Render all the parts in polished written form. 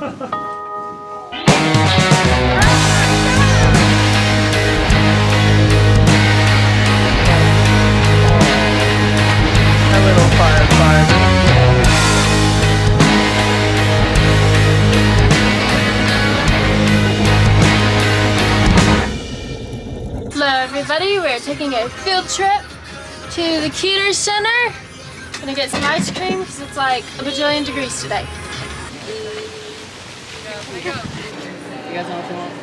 little firefighter. Hello everybody, we're taking a field trip to the Keeter Center. Gonna get some ice cream because it's like a bajillion degrees today. You guys know what you want?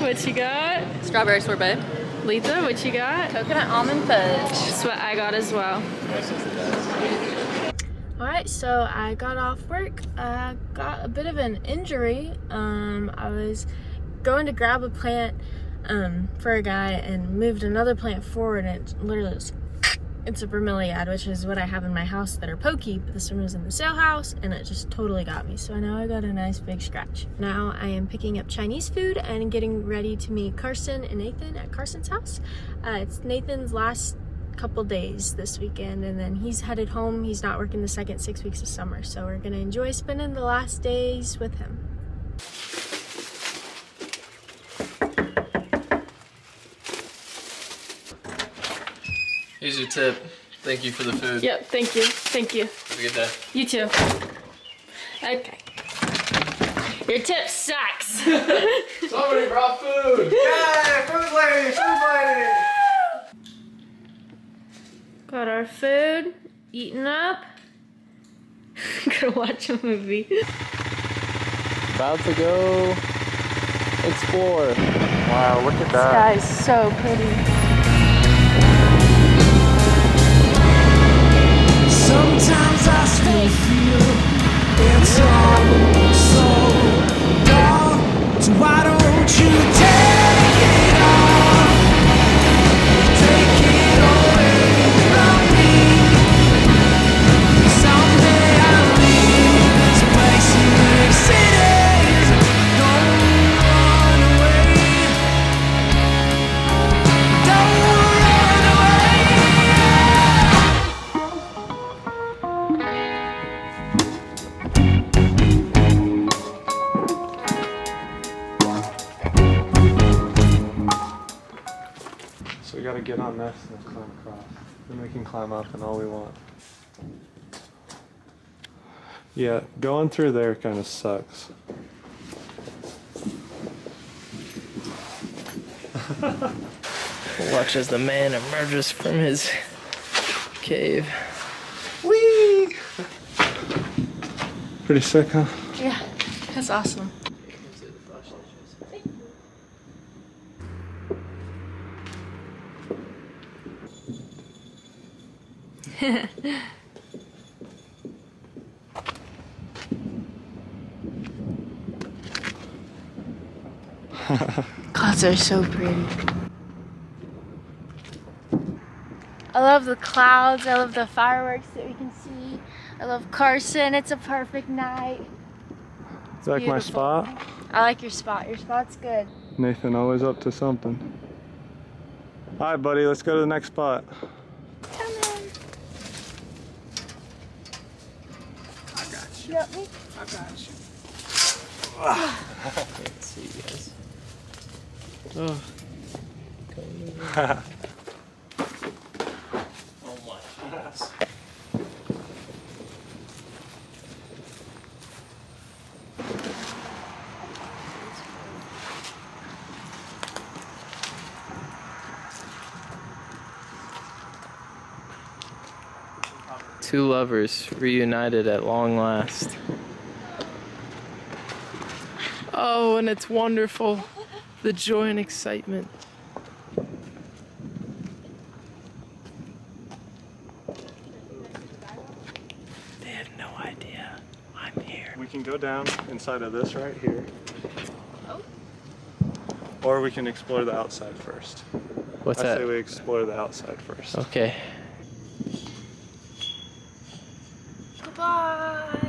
What you got? Strawberry sorbet. Letha, what you got? Coconut almond fudge. That's what I got as well. Alright, so I got off work. I got a bit of an injury. I was going to grab a plant for a guy and moved another plant forward, and it literally was, it's a bromeliad, which is what I have in my house that are pokey, but this one was in the sale house and it just totally got me. So now I got a nice big scratch. Now I am picking up Chinese food and getting ready to meet Carson and Nathan at Carson's house. It's Nathan's last couple days this weekend, and then he's headed home. He's not working the second 6 weeks of summer, so we're gonna enjoy spending the last days with him. Here's your tip. Thank you for the food. Yep, thank you. Thank you. Have a good day. You too. Okay. Your tip sucks. Somebody brought food! Yay! Food lady! Food lady! Got our food, eaten up. Gonna watch a movie. About to go explore. Wow, look at This that. guy's so pretty. Sometimes I still feel it's all so dark. So why don't you take it all? Take it away from me. Someday I'll leave this place in big cities. Don't run away. Don't run away. So we gotta get on this and then climb across. Then we can climb up and all we want. Yeah, going through there kind of sucks. Watch as the man emerges from his cave. Whee! Pretty sick, huh? Yeah, that's awesome. Clouds are so pretty. I love the clouds. I love the fireworks that we can see. I love Carson. It's a perfect night. Is that like my beautiful. spot? I like your spot. Your spot's good. Nathan always up to something. Alright buddy, let's go to the next spot. Come in. I got You got me? I got you. Can't see you guys. Oh. Oh my goodness. Two lovers reunited at long last. Oh, and it's wonderful. The joy and excitement. They have no idea I'm here. We can go down inside of this right here. Oh. Or we can explore the outside first. What's I that? say we explore the outside first. Okay. Goodbye.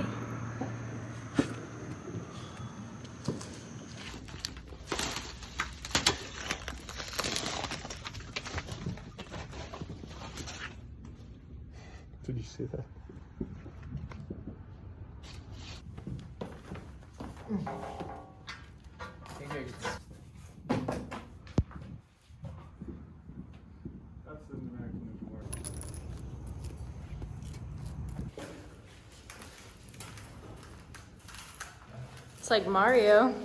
Did you see that? That's the American door. It's like Mario.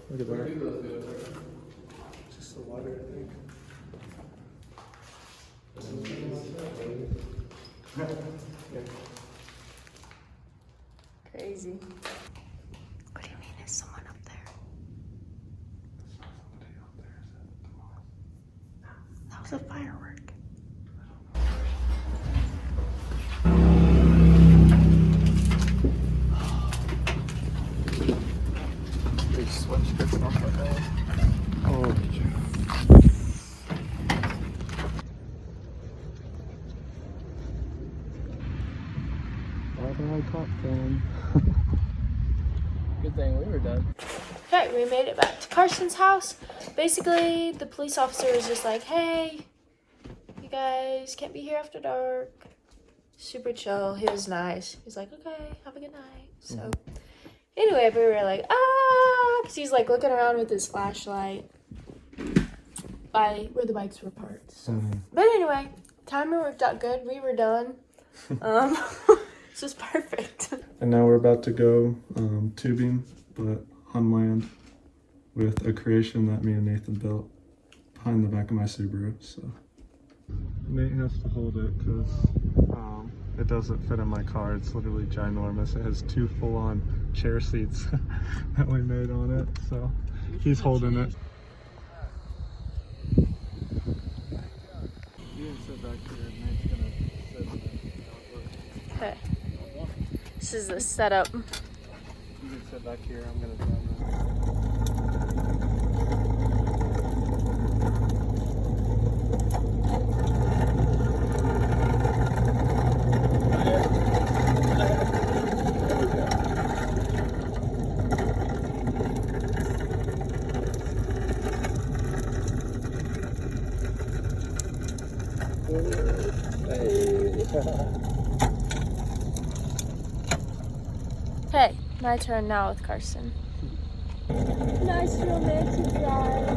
Look at that. Just the water, I think. Crazy. What do you mean? Is someone up there? Somebody out there, is it? Come on. That was a firework. Big sweatshirts off my head. Oh, I caught them. Good thing we were done. Okay, we made it back to Carson's house. Basically, the police officer was just like, hey, you guys can't be here after dark. Super chill. He was nice. He's like, okay, have a good night. So, anyway, we were like, because he's like looking around with his flashlight by where the bikes were parked. So. But anyway, timer worked out good. We were done. This was perfect. And now we're about to go tubing, but on land, with a creation that me and Nathan built behind the back of my Subaru. So Nate has to hold it because it doesn't fit in my car. It's literally ginormous. It has 2 full-on chair seats that we made on it. So he's holding it. You can sit back here. Nate's gonna sit in it. Okay. This is the setup. You can sit back here. I'm gonna drive. Okay, my turn now with Carson. Nice romantic drive.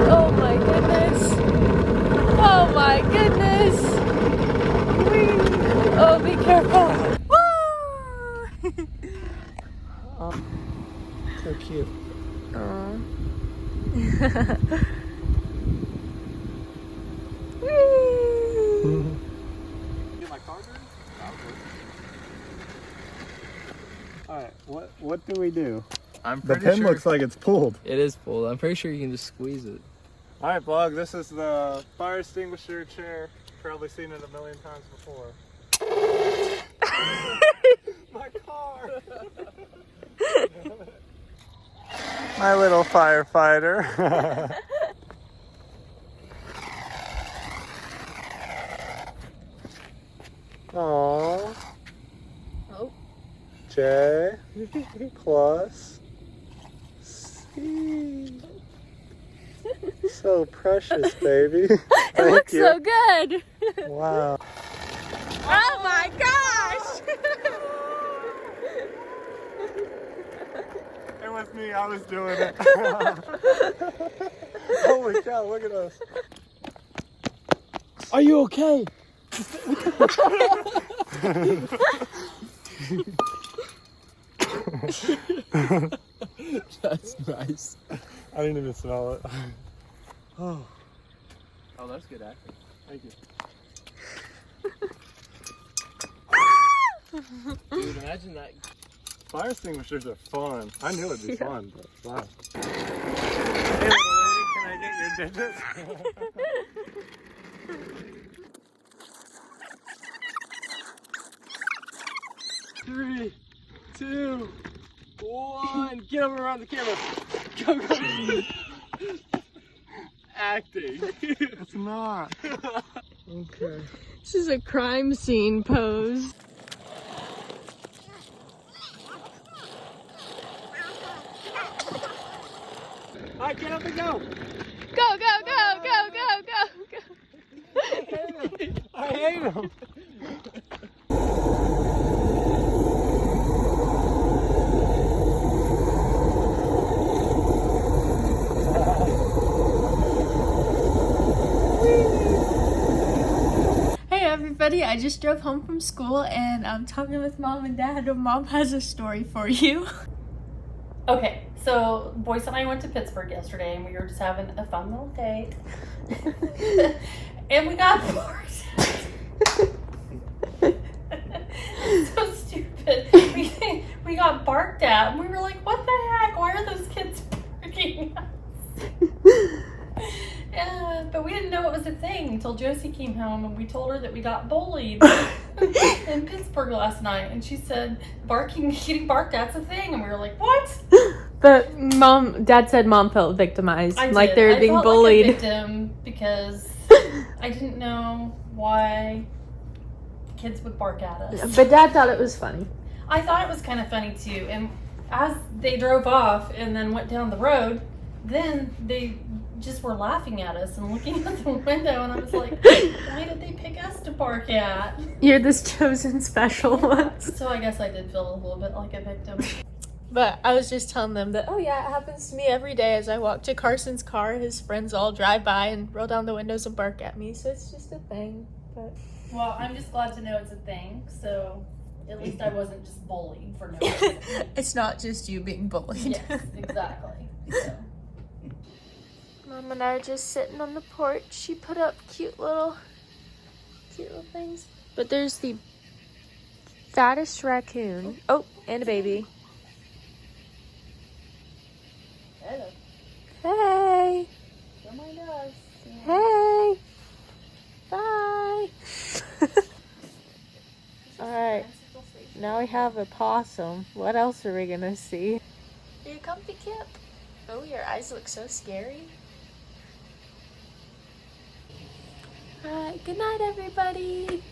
Oh my goodness. Oh my goodness. Whee. Oh, be careful. Woo! So cute. Aw. Get my car dirty? Alright, what do we do? I'm The pretty pin sure looks like it's pulled. it is pulled. I'm pretty sure you can just squeeze it. Alright, vlog, this is the fire extinguisher chair. Probably seen it a million times before. My car! My little firefighter. Aww. Oh. J plus C. So precious, baby. It Thank looks you. so good. Wow. Oh my gosh! It was me, I was doing it. Holy cow, look at us. Are you okay? That's nice. I didn't even smell it. Oh, Oh, that's good acting. thank you. Dude, imagine that. Fire extinguishers are fun. I knew it'd be fun, but wow. Hey little lady, can I get your digits? 3, 2, 1. Get over around the camera. Go, go. Acting. It's not. Okay. This is a crime scene pose. Alright, get up and go. Go, go, go, go, go, go, go. I hate him. Hey everybody, I just drove home from school and I'm talking with mom and dad and mom has a story for you. Okay, so Boyce and I went to Pittsburgh yesterday and we were just having a fun little date. And we got barked at. So stupid. We got barked at and we were like, what the heck? Why are those kids barking at us? But we didn't know it was a thing until Josie came home and we told her that we got bullied in Pittsburgh last night. And she said, getting barked at's a thing. And we were like, what? But dad said mom felt victimized, like they were being bullied. I felt like a victim because I didn't know why kids would bark at us. But dad thought it was funny. I thought it was kind of funny too. And as they drove off and then went down the road, then they just were laughing at us and looking out the window, and I was like, why did they pick us to bark at? You're this chosen special ones. So I guess I did feel a little bit like a victim. But I was just telling them that, oh yeah, it happens to me every day. As I walk to Carson's car, his friends all drive by and roll down the windows and bark at me. So it's just a thing. But Well, I'm just glad to know it's a thing, so at least I wasn't just bullied for no reason. it's not just you being bullied. Yes, exactly. So. Mom and I are just sitting on the porch. She put up cute little things. But there's the fattest raccoon. Oh, and a baby. Hello. Hey. Don't mind us. Hey. Bye. Alright. Now we have a possum. What else are we gonna see? Are you comfy, Kip? Oh, your eyes look so scary. Alright, good night, everybody.